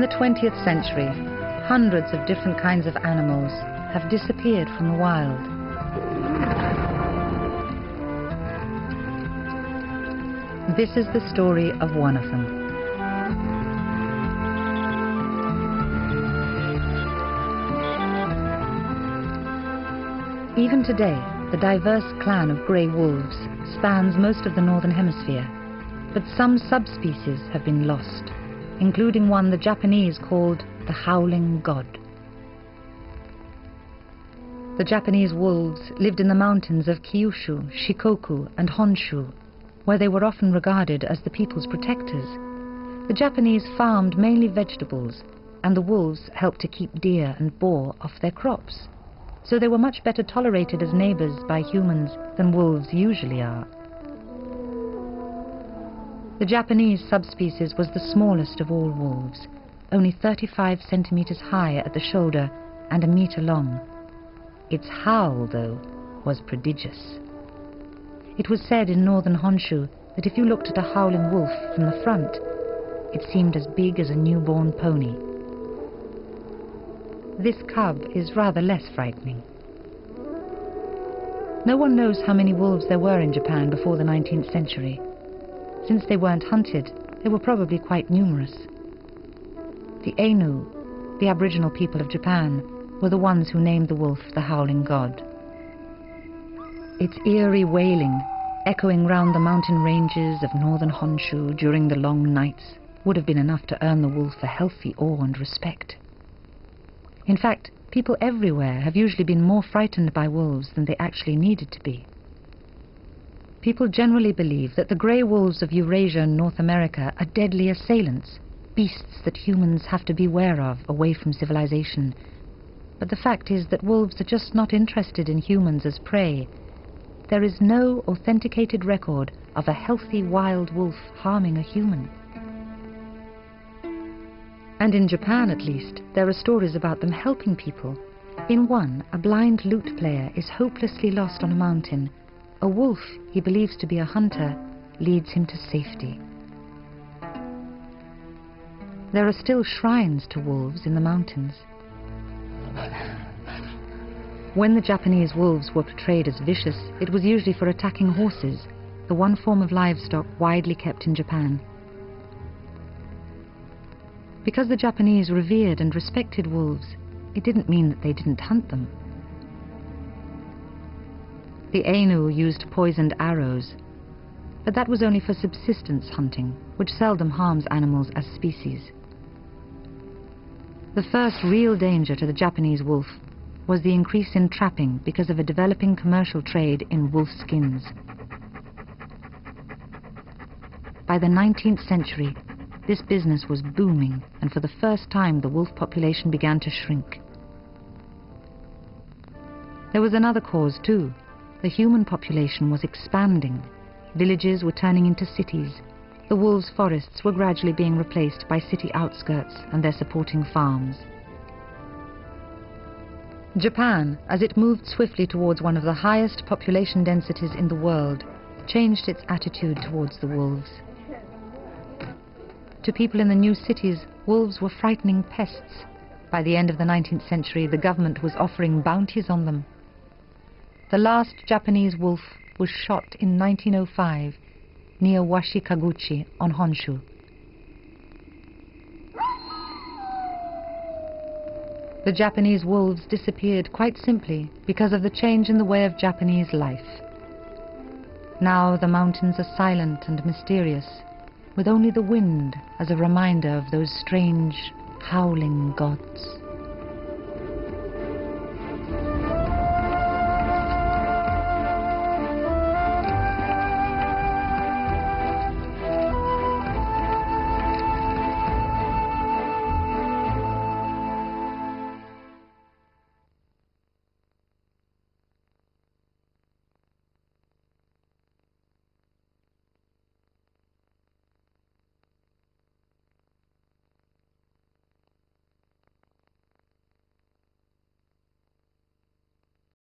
In the 20th century, hundreds of different kinds of animals have disappeared from the wild. This is the story of one of them. Even today, the diverse clan of grey wolves spans most of the northern hemisphere, but some subspecies have been lost, including one the Japanese called the howling god. The Japanese wolves lived in the mountains of Kyushu, Shikoku, and Honshu, where they were often regarded as the people's protectors. The Japanese farmed mainly vegetables, and the wolves helped to keep deer and boar off their crops. So they were much better tolerated as neighbors by humans than wolves usually are. The Japanese subspecies was the smallest of all wolves, only 35 centimeters high at the shoulder and a meter long. Its howl, though, was prodigious. It was said in northern Honshu that if you looked at a howling wolf from the front, it seemed as big as a newborn pony. This cub is rather less frightening. No one knows how many wolves there were in Japan before the 19th century. Since they weren't hunted, they were probably quite numerous. The Ainu, the Aboriginal people of Japan, were the ones who named the wolf the howling god. Its eerie wailing, echoing round the mountain ranges of northern Honshu during the long nights, would have been enough to earn the wolf a healthy awe and respect. In fact, people everywhere have usually been more frightened by wolves than they actually needed to be. People generally believe that the grey wolves of Eurasia and North America are deadly assailants, beasts that humans have to beware of away from civilization. But the fact is that wolves are just not interested in humans as prey. There is no authenticated record of a healthy wild wolf harming a human. And in Japan, at least, there are stories about them helping people. In one, a blind lute player is hopelessly lost on a mountain. A wolf he believes to be a hunter leads him to safety. There are still shrines to wolves in the mountains. When the Japanese wolves were portrayed as vicious, it was usually for attacking horses, the one form of livestock widely kept in Japan. Because the Japanese revered and respected wolves, it didn't mean that they didn't hunt them. The Ainu used poisoned arrows, but that was only for subsistence hunting, which seldom harms animals as species. The first real danger to the Japanese wolf was the increase in trapping because of a developing commercial trade in wolf skins. By the 19th century, this business was booming, and for the first time the wolf population began to shrink. There was another cause too. The human population was expanding. Villages were turning into cities. The wolves' forests were gradually being replaced by city outskirts and their supporting farms. Japan, as it moved swiftly towards one of the highest population densities in the world, changed its attitude towards the wolves. To people in the new cities, wolves were frightening pests. By the end of the 19th century, the government was offering bounties on them. The last Japanese wolf was shot in 1905 near Washikaguchi on Honshu. The Japanese wolves disappeared quite simply because of the change in the way of Japanese life. Now the mountains are silent and mysterious, with only the wind as a reminder of those strange, howling gods.